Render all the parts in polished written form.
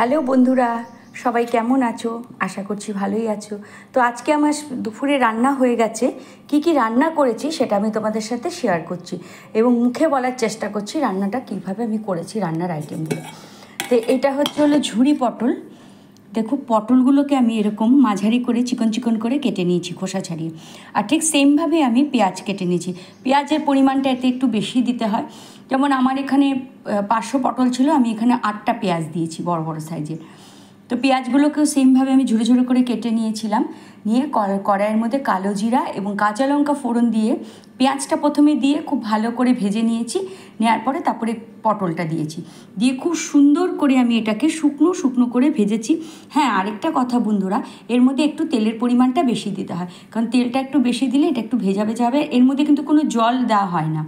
Hello বন্ধুরা, সবাই কেমন আছো? আশা করছি ভালোই আছো। তো আজকে আমার দুপুরে রান্না হয়ে গেছে। কি রান্না করেছি সেটা আমি তোমাদের সাথে শেয়ার করছি এবং মুখে বলার চেষ্টা করছি রান্নাটা কিভাবে আমি করেছি, রান্নার আইটেমগুলো। তো এটা হলো ঝুরি পটল। দেখো, পটলগুলোকে আমি এরকম মাঝারি করে চিকন চিকন করে কেটে নিয়েছি খোসা ছাড়িয়ে। আর ঠিক সেমভাবে আমি পেঁয়াজ কেটে নিয়েছি। পেঁয়াজের পরিমাণটা এতে একটু বেশি দিতে হয়। যেমন আমার এখানে 500 পটল ছিল, আমি এখানে 8টা পেঁয়াজ দিয়েছি বড় বড় সাইজের। তো পেঁয়াজগুলোকেও সেমভাবে আমি ঝুড়ো ঝুড়ো করে কেটে নিয়েছিলাম। নিয়ে কড়াইয়ের মধ্যে কালো জিরা এবং কাঁচা লঙ্কা ফোড়ন দিয়ে পেঁয়াজটা প্রথমে দিয়ে খুব ভালো করে ভেজে নিয়েছি। নেওয়ার পরে তারপরে পটলটা দিয়েছি, দিয়ে খুব সুন্দর করে আমি এটাকে শুকনো শুকনো করে ভেজেছি। হ্যাঁ, আরেকটা কথা বন্ধুরা, এর মধ্যে একটু তেলের পরিমাণটা বেশি দিতে হয়, কারণ তেলটা একটু বেশি দিলে এটা একটু ভেজা ভেজা হবে। এর মধ্যে কিন্তু কোনো জল দেওয়া হয় না,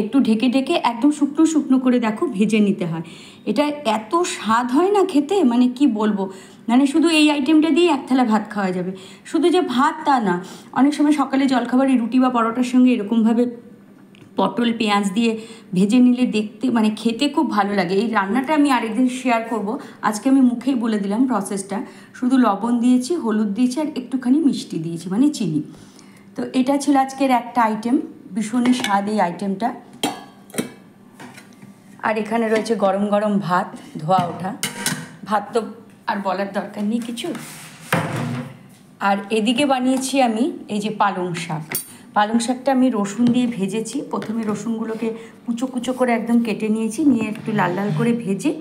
একটু ঢেকে ঢেকে একদম শুকনো শুকনো করে দেখো ভেজে নিতে হয়। এটা এত স্বাদ হয় না খেতে, মানে কি বলবো। মানে শুধু এই আইটেমটা দিয়ে এক থালা ভাত খাওয়া যাবে। শুধু যে ভাত তা না, অনেক সময় সকালে জলখাবারে রুটি বা পরোটার সঙ্গে এরকমভাবে পটল পেঁয়াজ দিয়ে ভেজে নিলে দেখতে মানে খেতে খুব ভালো লাগে। এই রান্নাটা আমি আরেকদিন শেয়ার করব, আজকে আমি মুখেই বলে দিলাম প্রসেসটা। শুধু লবণ দিয়েছি, হলুদ দিয়েছি আর একটুখানি মিষ্টি দিয়েছি, মানে চিনি। তো এটা ছিল আজকের একটা আইটেম, ভীষণই স্বাদ এই আইটেমটা। আর এখানে রয়েছে গরম গরম ভাত, ধোয়া ওঠা ভাত, তো আর বলার দরকার নেই কিছু। আর এদিকে বানিয়েছি আমি এই যে পালং শাক। পালং শাকটা আমি রসুন দিয়ে ভেজেছি। প্রথমে রসুনগুলোকে কুচো কুচো করে একদম কেটে নিয়েছি, নিয়ে একটু লাল লাল করে ভেজে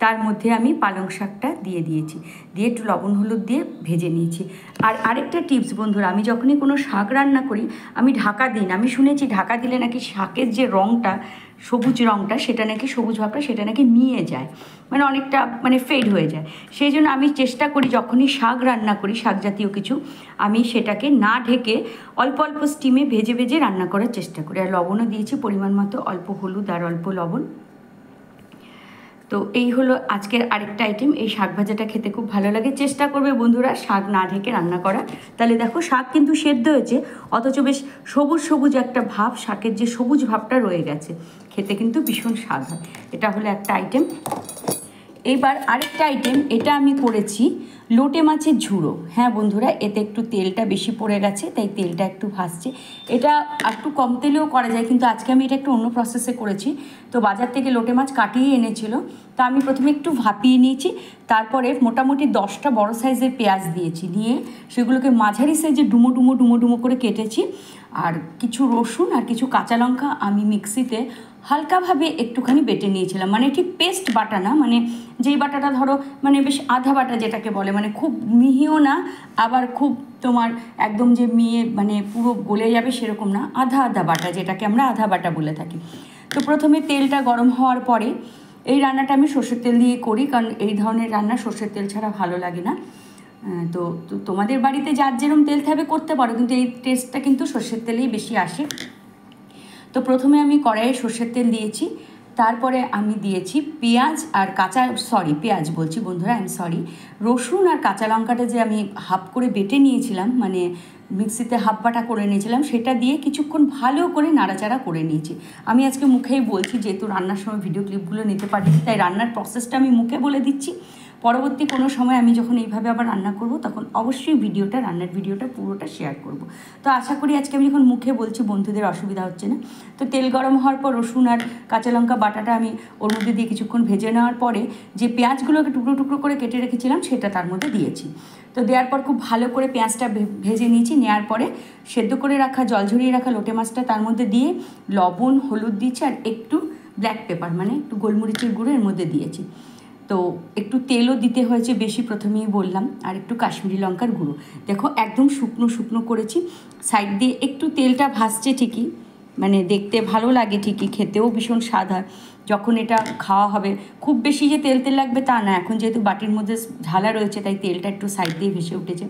তার মধ্যে আমি পালং শাকটা দিয়ে দিয়েছি, দিয়ে একটু লবণ হলুদ দিয়ে ভেজে নিয়েছি। আর আরেকটা টিপস বন্ধুরা, আমি যখনই কোনো শাক রান্না করি আমি ঢাকা দিই না। আমি শুনেছি ঢাকা দিলে নাকি শাকের যে রঙটা, সবুজ রঙটা, সেটা নাকি সবুজ ভাবটা সেটা নাকি মিয়ে যায়, মানে অনেকটা মানে ফেড হয়ে যায়। সেই জন্য আমি চেষ্টা করি যখনই শাক রান্না করি, শাক জাতীয় কিছু, আমি সেটাকে না ঢেকে অল্প অল্প স্টিমে ভেজে ভেজে রান্না করার চেষ্টা করি। আর লবণও দিয়েছি পরিমাণ মতো, অল্প হলুদ আর অল্প লবণ। তো এই হলো আজকের আরেকটা আইটেম। এই শাক ভাজাটা খেতে খুব ভালো লাগে। চেষ্টা করবে বন্ধুরা শাক না ঢেকে রান্না করা, তাহলে দেখো শাক কিন্তু সেদ্ধ হয়েছে, অথচ বেশ সবুজ সবুজ একটা ভাব, শাকের যে সবুজ ভাবটা রয়ে গেছে, খেতে কিন্তু ভীষণ স্বাদ হয়। এটা হলো একটা আইটেম। এইবার আরেকটা আইটেম, এটা আমি করেছি লোটে মাছের ঝুড়ো। হ্যাঁ বন্ধুরা, এতে একটু তেলটা বেশি পড়ে গেছে, তাই তেলটা একটু ভাসছে। এটা একটু কম তেলেও করা যায়, কিন্তু আজকে আমি এটা একটু অন্য প্রসেসে করেছি। তো বাজার থেকে লোটে মাছ কাটিয়ে এনেছিল, তা আমি প্রথমে একটু ভাপিয়ে নিয়েছি। তারপরে মোটামুটি 10টা বড় সাইজের পেঁয়াজ দিয়েছি, নিয়ে সেগুলোকে মাঝারি সাইজে ডুমো ডুমো ডুমো ডুমো করে কেটেছি। আর কিছু রসুন আর কিছু কাঁচা লঙ্কা আমি মিক্সিতে হালকাভাবে একটুখানি বেটে নিয়েছিলাম, মানে ঠিক পেস্ট বাটা না, মানে যেই বাটাটা ধরো মানে বেশ আধা বাটা যেটাকে বলে, মানে খুব মিহিও না আবার খুব তোমার একদম যে মিয়ে মানে পুরো গলে যাবে সেরকম না, আধা আধা বাটা, যেটাকে আমরা আধা বাটা বলে থাকি। তো প্রথমে তেলটা গরম হওয়ার পরে, এই রান্নাটা আমি সর্ষের তেল দিয়ে করি, কারণ এই ধরনের রান্না সর্ষের তেল ছাড়া ভালো লাগে না। তো তোমাদের বাড়িতে যার যেরকম তেল থাকবে করতে পারো, কিন্তু এই টেস্টটা কিন্তু সর্ষের তেলেই বেশি আসে। তো প্রথমে আমি কড়াইয়ে সর্ষের তেল দিয়েছি, তারপরে আমি দিয়েছি পেঁয়াজ আর পেঁয়াজ বলছি বন্ধুরা, রসুন আর কাঁচা লঙ্কাটা যে আমি হাফ করে বেটে নিয়েছিলাম, মানে মিক্সিতে হাফ বাটা করে নিয়েছিলাম, সেটা দিয়ে কিছুক্ষণ ভালো করে নাড়াচাড়া করে নিয়েছি। আমি আজকে মুখেই বলছি, যেহেতু রান্নার সময় ভিডিও ক্লিপগুলো নিতে পারি, তাই রান্নার প্রসেসটা আমি মুখে বলে দিচ্ছি। পরবর্তী কোনো সময় আমি যখন এইভাবে আবার রান্না করব, তখন অবশ্যই রান্নার ভিডিওটা পুরোটা শেয়ার করব। তো আশা করি আজকে আমি যখন মুখে বলছি বন্ধুদের অসুবিধা হচ্ছে না। তো তেল গরম হওয়ার পর রসুন আর কাঁচা লঙ্কা বাটাটা আমি ওর মধ্যে দিয়ে কিছুক্ষণ ভেজে নেওয়ার পরে যে পেঁয়াজগুলোকে টুকরো টুকরো করে কেটে রেখেছিলাম সেটা তার মধ্যে দিয়েছি। তো দেওয়ার পর খুব ভালো করে পেঁয়াজটা ভেজে নিয়েছি। নেওয়ার পরে সেদ্ধ করে রাখা, জল ঝরিয়ে রাখা লোটে মাছটা তার মধ্যে দিয়ে লবণ হলুদ দিয়েছি, আর একটু ব্ল্যাক পেপার মানে একটু গোলমরিচের গুঁড়ো এর মধ্যে দিয়েছি। তো একটু তেলও দিতে হয়েছে বেশি, প্রথমেই বললাম, আর একটু কাশ্মীরি লঙ্কার গুঁড়ো। দেখো একদম শুকনো শুকনো করেছি। সাইড দিয়ে একটু তেলটা ভাসছে ঠিকই, মানে দেখতে ভালো লাগে ঠিকই, খেতেও ভীষণ স্বাদ হয় যখন এটা খাওয়া হবে। খুব বেশি যে তেল তেল লাগবে তা না, এখন যেহেতু বাটির মধ্যে ঢালা রয়েছে তাই তেলটা একটু সাইড দিয়ে ভেসে উঠেছে।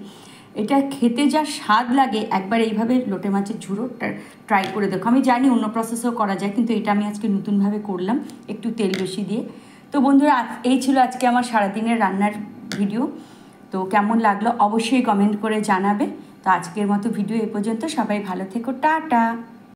এটা খেতে যা স্বাদ লাগে, একবার এইভাবে লোটে মাছের ঝুড়োটা ট্রাই করে দেখো। আমি জানি অন্য প্রসেসও করা যায়, কিন্তু এটা আমি আজকে নতুনভাবে করলাম একটু তেল বেশি দিয়ে। তো বন্ধুরা, এই ছিল আজকে আমার সারাদিনের রান্নার ভিডিও। তো কেমন লাগলো অবশ্যই কমেন্ট করে জানাবে। তো আজকের মতো ভিডিও এ পর্যন্ত। সবাই ভালো থেকো, টাটা।